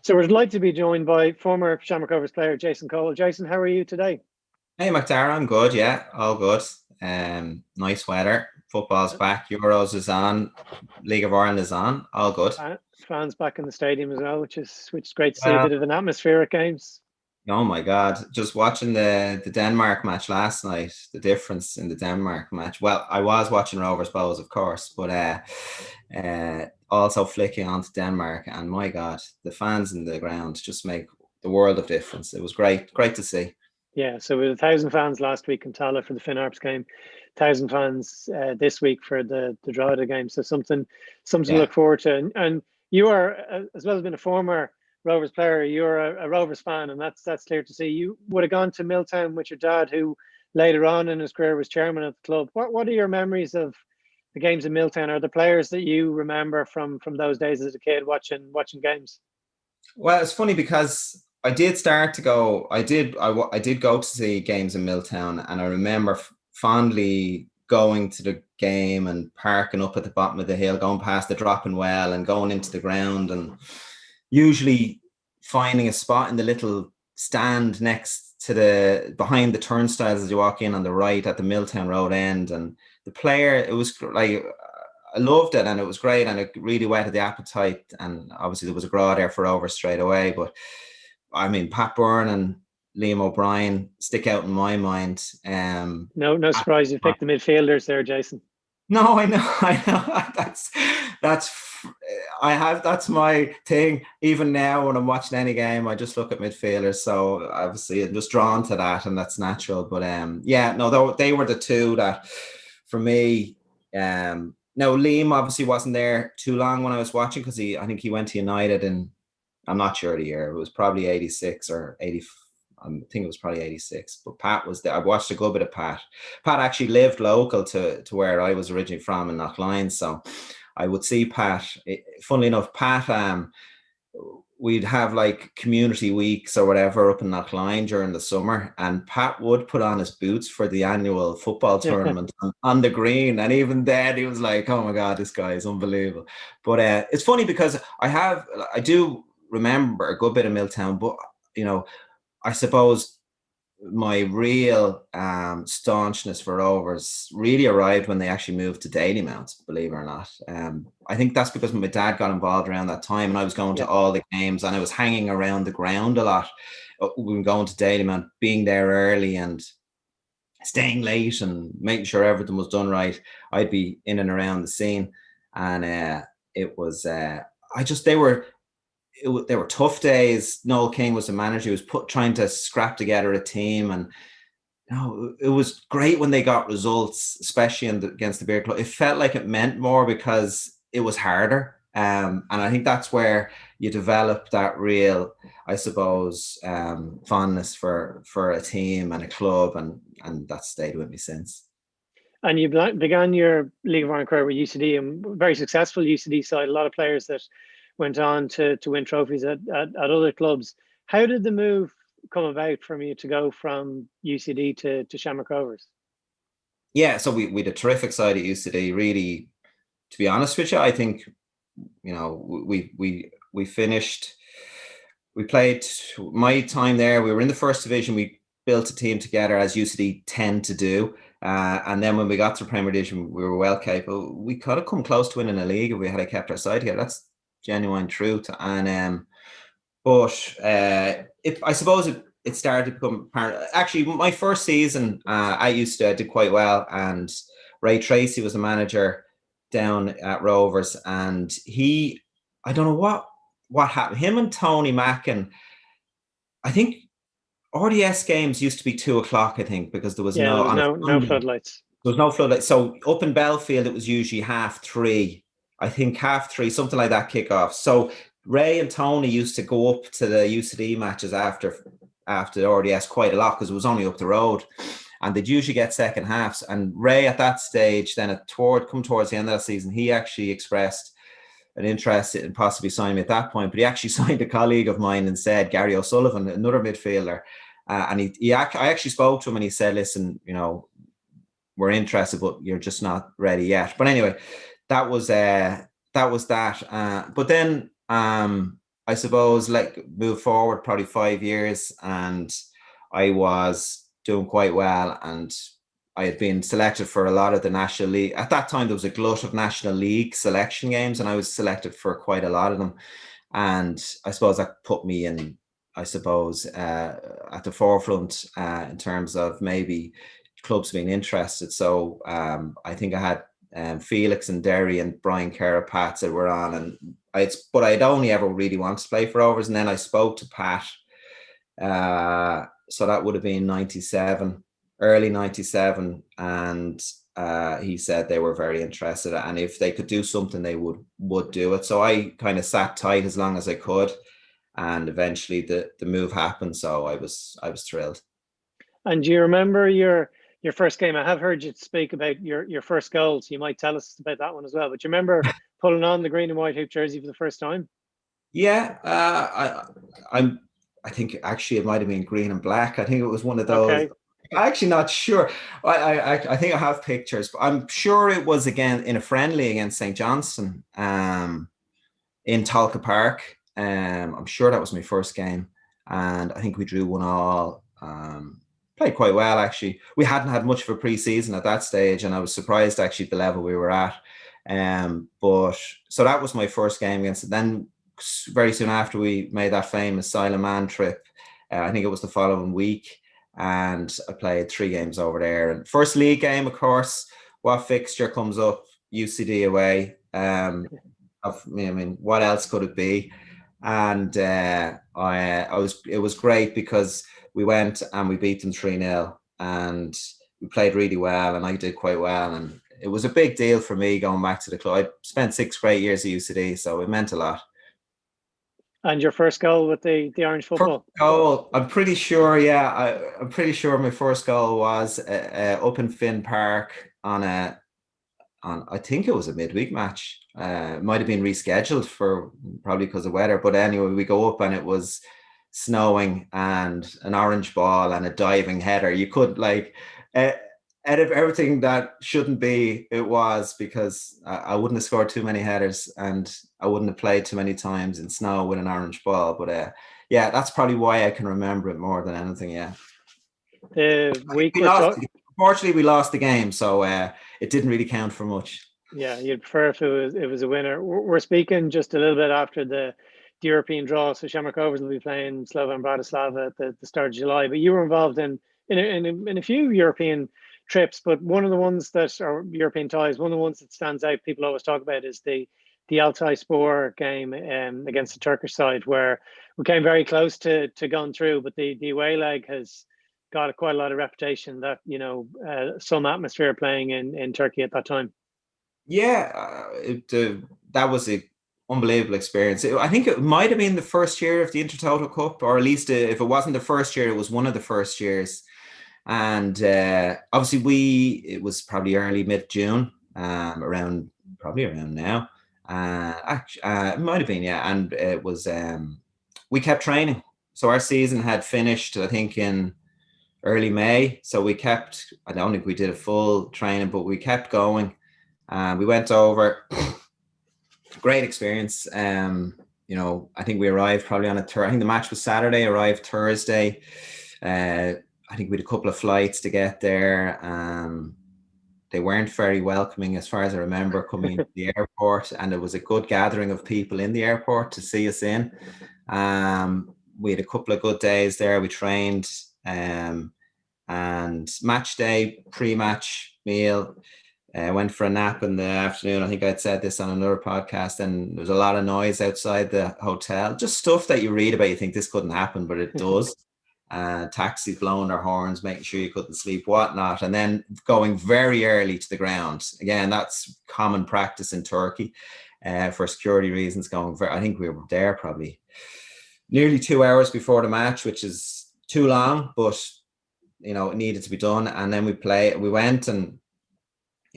So we're delighted to be joined by former Shamrock Rovers player Jason Colwell. Jason, how are you today? Hey Macdara, I'm good. Yeah, all good. Nice weather. Football's Uh, back. Euros is on. League of Ireland is on. All good. Fans back in the stadium as well, which is great to see a Well, bit of an atmosphere at games. oh my God, just watching the Denmark match last night. The difference in the Denmark match. Well, I was watching Rovers Bows, of course, but also flicking onto Denmark, and my God, the fans in the ground just make the world of difference. It was great to see. Yeah, so we had 1,000 fans last week in Tala for the Finn Harps game, 1,000 fans this week for the Drogheda game. So something to Yeah. look forward to. And you are, as well as being a former Rovers player, you're a Rovers fan, and that's clear to see. You would have gone to Milltown with your dad, who later on in his career was chairman of the club. What are your memories of the games in Milltown? Are the players that you remember from those days as a kid watching games? Well, it's funny because I did start to go. I did go to see games in Milltown, and I remember fondly going to the game and parking up at the bottom of the hill, going past the dropping well, and going into the ground, and usually finding a spot in the little stand next to the behind the turnstiles as you walk in on the right at the Milltown Road end, and the player. It was like I loved it and it was great and it really whetted the appetite. And obviously there was a draw there for over straight away. But I mean, Pat Byrne and Liam O'Brien stick out in my mind. No surprise you picked the midfielders there, Jason. No, I know, I know. That's I have that's my thing. Even now, when I'm watching any game, I just look at midfielders. So obviously, I'm just drawn to that, and that's natural. But yeah, no, they were the two that for me. No, Liam obviously wasn't there too long when I was watching because I think he went to United, and I'm not sure the year. It was probably 86 or 80. I think it was probably 86. But Pat was there. I watched a good bit of Pat. Pat actually lived local to where I was originally from in Knockline. So I would see Pat. Funnily enough, Pat, we'd have like community weeks or whatever up in Knockline during the summer, and Pat would put on his boots for the annual football tournament on the green. And even then, he was like, "Oh my God, this guy is unbelievable." But it's funny because I do remember a good bit of Milltown, but you know, I suppose my real staunchness for Rovers really arrived when they actually moved to Dalymount, believe it or not. I think that's because my dad got involved around that time and I was going to Yeah. all the games and I was hanging around the ground a lot. We were going to Dalymount, being there early and staying late and making sure everything was done right. I'd be in and around the scene. And it was, I just, they were tough days. Noel King was the manager. He was trying to scrap together a team, and it was great when they got results, especially against the Beer Club. It felt like it meant more because it was harder, and I think that's where you develop that real, I suppose, fondness for a team and a club, and that stayed with me since. And you began your League of Ireland career with UCD, and very successful UCD side. A lot of players that went on to win trophies at other clubs. How did the move come about from you to go from UCD to Shamrock Rovers? Yeah, so we had a terrific side at UCD. Really, to be honest with you, I think we finished. We played my time there. We were in the first division. We built a team together as UCD tend to do. And then when we got to Premier Division, we were well capable. We could have come close to winning a league if we had kept our side together. That's genuine truth. And I suppose it started to become apparent. Actually, my first season I did quite well, and Ray Tracy was the manager down at Rovers, and I don't know what happened. Him and Tony Mackin, I think RDS games used to be 2 o'clock, I think, because there was Yeah, there no was on a no Sunday. floodlights. There was no floodlight. So up in Belfield, it was usually 3:30. I think 3:30, something like that kickoff. So Ray and Tony used to go up to the UCD matches after RDS quite a lot because it was only up the road. And they'd usually get second halves. And Ray at that stage, then towards the end of that season, he actually expressed an interest in possibly signing me at that point. But he actually signed a colleague of mine and said, Gary O'Sullivan, another midfielder. And I actually spoke to him and he said, listen, we're interested, but you're just not ready yet. But anyway, that was that. But then I suppose, like, move forward probably 5 years, and I was doing quite well, and I had been selected for a lot of the National League. At that time, there was a glut of National League selection games, and I was selected for quite a lot of them. And I suppose that put me in, I suppose, at the forefront in terms of maybe clubs being interested. So I think I had Felix and Derry and Brian Carapats that were on, and but I'd only ever really wanted to play for Rovers. And then I spoke to Pat. So that would have been 97, early 97. And he said they were very interested, and if they could do something, they would do it. So I kind of sat tight as long as I could, and eventually the move happened. So I was thrilled. And do you remember your first game? I have heard you speak about your first goal, so you might tell us about that one as well. But do you remember pulling on the green and white hoop jersey for the first time? Yeah, I think actually it might have been green and black. I think it was one of those. Okay. I'm actually not sure. I think I have pictures, but I'm sure it was again in a friendly against St. Johnstone in Talca Park. I'm sure that was my first game, and I think we drew 1-1. Played quite well, actually. We hadn't had much of a pre-season at that stage, and I was surprised actually at the level we were at. But so that was my first game against it. Then very soon after, we made that famous Silent Man trip. I think it was the following week. And I played 3 games over there. And first league game, of course, what fixture comes up? UCD away. I mean, what else could it be? And it was great because we went and we beat them 3-0, and we played really well, and I did quite well. And it was a big deal for me going back to the club. I spent 6 great years at UCD, so it meant a lot. And your first goal with the Orange football? First goal, I'm pretty sure. Yeah, I'm pretty sure my first goal was up in Finn Park on I think it was a midweek match. It might have been rescheduled for probably because of weather. But anyway, we go up and it was snowing and an orange ball and a diving header. You could out of everything that shouldn't be, it was, because I wouldn't have scored too many headers and I wouldn't have played too many times in snow with an orange ball. But yeah, that's probably why I can remember it more than anything. Yeah. Unfortunately, we lost the game, so it didn't really count for much. Yeah, you'd prefer if it was a winner. We're speaking just a little bit after the European draw, so Shamrock Rovers will be playing Slovan Bratislava at the start of July. But you were involved in a few European trips, but one of the ones that are European ties, one of the ones that stands out, people always talk about, is the Altay Spor game against the Turkish side, where we came very close to going through, but the away leg has got quite a lot of reputation that, some atmosphere playing in Turkey at that time. Yeah, that was an unbelievable experience. I think it might have been the first year of the Intertoto Cup, or at least if it wasn't the first year, it was one of the first years. And obviously it was probably early mid-June, around now. It might have been, yeah. And it was, we kept training. So our season had finished, I think, in early May. So we kept, I don't think we did a full training, but we kept going. We went over, great experience. I think we arrived probably on I think the match was Saturday, arrived Thursday. I think we had a couple of flights to get there. They weren't very welcoming, as far as I remember, coming into the airport, and there was a good gathering of people in the airport to see us in. We had a couple of good days there. We trained, and match day, pre-match meal. Went for a nap in the afternoon. I think I'd said this on another podcast, and there was a lot of noise outside the hotel. Just stuff that you read about, you think this couldn't happen, but it does. Taxis blowing their horns, making sure you couldn't sleep, whatnot, and then going very early to the ground. Again, that's common practice in Turkey for security reasons. I think we were there probably nearly 2 hours before the match, which is too long, but it needed to be done. And then we went, and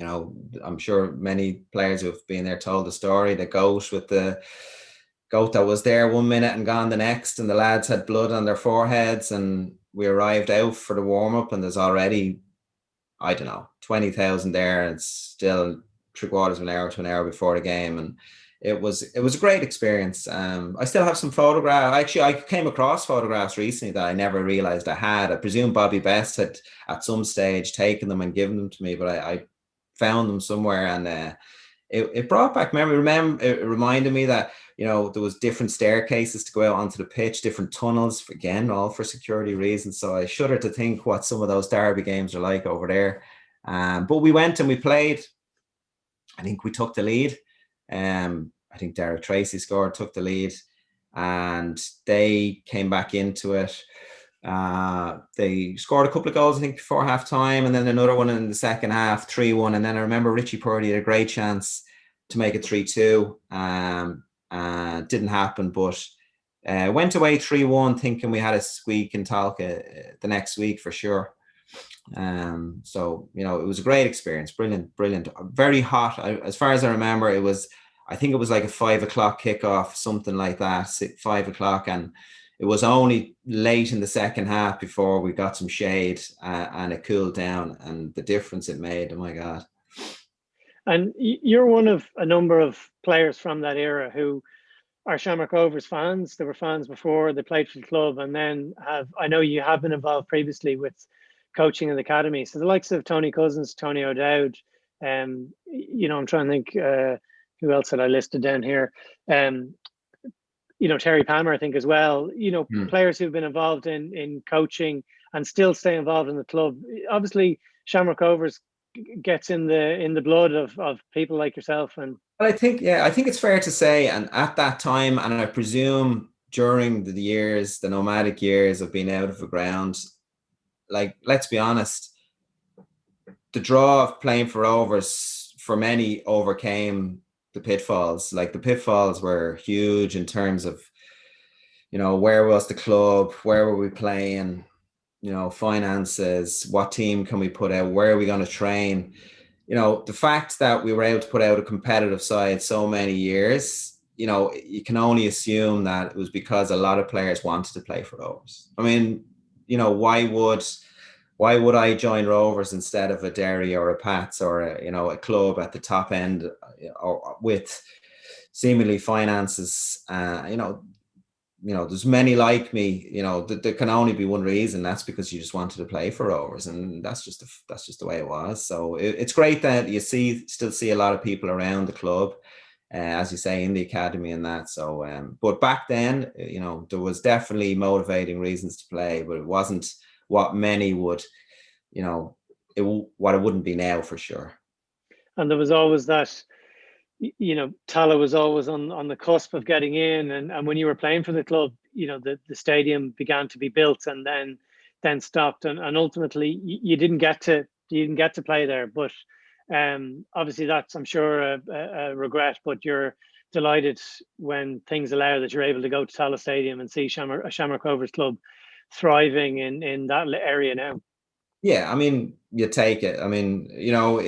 I'm sure many players who've been there told the story, the goat that was there 1 minute and gone the next, and the lads had blood on their foreheads. And we arrived out for the warm-up, and there's already, 20,000 there, and it's still 3/4 of an hour to an hour before the game. And it was a great experience. I still have some photographs. Actually, I came across photographs recently that I never realized I had. I presume Bobby Best had at some stage taken them and given them to me, but I found them somewhere, and it brought back memory. It reminded me that, you know, there was different staircases to go out onto the pitch, different tunnels, again, all for security reasons. So I shudder to think what some of those derby games are like over there. But we went and we played. I think we took the lead. I think Derek Tracy scored, took the lead, and they came back into it. They scored a couple of goals, I think, before half time, and then another one in the second half, 3-1. And then I remember Richie Purdy had a great chance to make it 3-2. Didn't happen, but went away 3-1, thinking we had a squeak in Talca the next week for sure. So, you know, it was a great experience. Brilliant, very hot. As far as I remember, I think it was like a 5 o'clock kickoff, something like that, 5 o'clock. And it was only late in the second half before we got some shade, and it cooled down, and the difference it made, oh my God. And you're one of a number of players from that era who are Shamrock Rovers fans. They were fans before, they played for the club, and then I know you have been involved previously with coaching in the academy. So the likes of Tony Cousins, Tony O'Dowd, you know, I'm trying to think who else had I listed down here. You know, Terry Palmer, I think, as well. You know, players who've been involved in coaching and still stay involved in the club. Obviously, Shamrock Rovers gets in the blood of people like yourself. And I think it's fair to say, and at that time, and I presume during the years, the nomadic years of being out of the ground, like, let's be honest, the draw of playing for Rovers for many overcame the pitfalls. Like, the pitfalls were huge in terms of, you know, where was the club, where were we playing, you know, finances, what team can we put out, where are we going to train. You know, the fact that we were able to put out a competitive side so many years, you know, you can only assume that it was because a lot of players wanted to play for Rovers. I mean, you know, why would I join Rovers instead of a Derry or a Pats or a club at the top end, or with seemingly finances? There's many like me. You know, there can only be one reason. That's because you just wanted to play for Rovers, and that's just the way it was. So it's great that you still see a lot of people around the club, as you say, in the academy and that. So, but back then, you know, there was definitely motivating reasons to play, but it wasn't what many would, you know, what it wouldn't be now for sure. And there was always that, you know, Tala was always on the cusp of getting in, and when you were playing for the club, you know, the stadium began to be built and then stopped, and ultimately you didn't get to play there. But obviously that's, I'm sure, a regret, but you're delighted when things allow that you're able to go to Tala Stadium and see a Shamrock Rovers club thriving in that area now. Yeah, I mean, you take it. I mean, you know,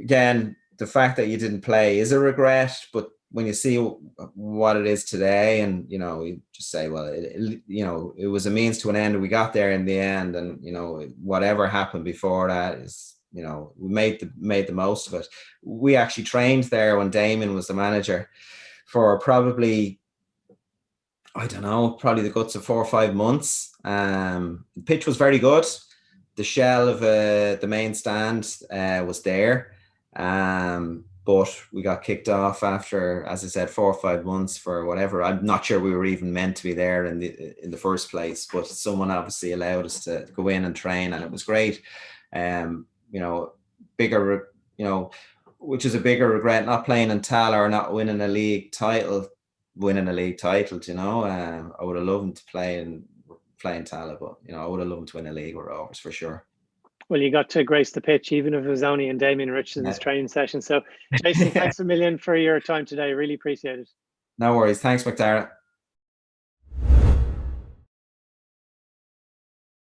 again, the fact that you didn't play is a regret, but when you see what it is today, and, you know, you just say, well, it was a means to an end. We got there in the end, and, you know, whatever happened before that is, you know, we made the most of it. We actually trained there when Damien was the manager for probably, I don't know, probably the guts of 4 or 5 months. The pitch was very good. The shell of the main stand was there. But we got kicked off after, as I said, 4 or 5 months for whatever. I'm not sure we were even meant to be there in the first place, but someone obviously allowed us to go in and train, and it was great. You know, which is a bigger regret, not playing in Tala or not winning a league title. You know, I would have loved to play in Tala, but, you know, I would have loved to win a league with Rovers for sure. Well, you got to grace the pitch, even if it was only in Damien Richardson's training session. So, Jason, thanks a million for your time today. Really appreciate it. No worries. Thanks, Macdara.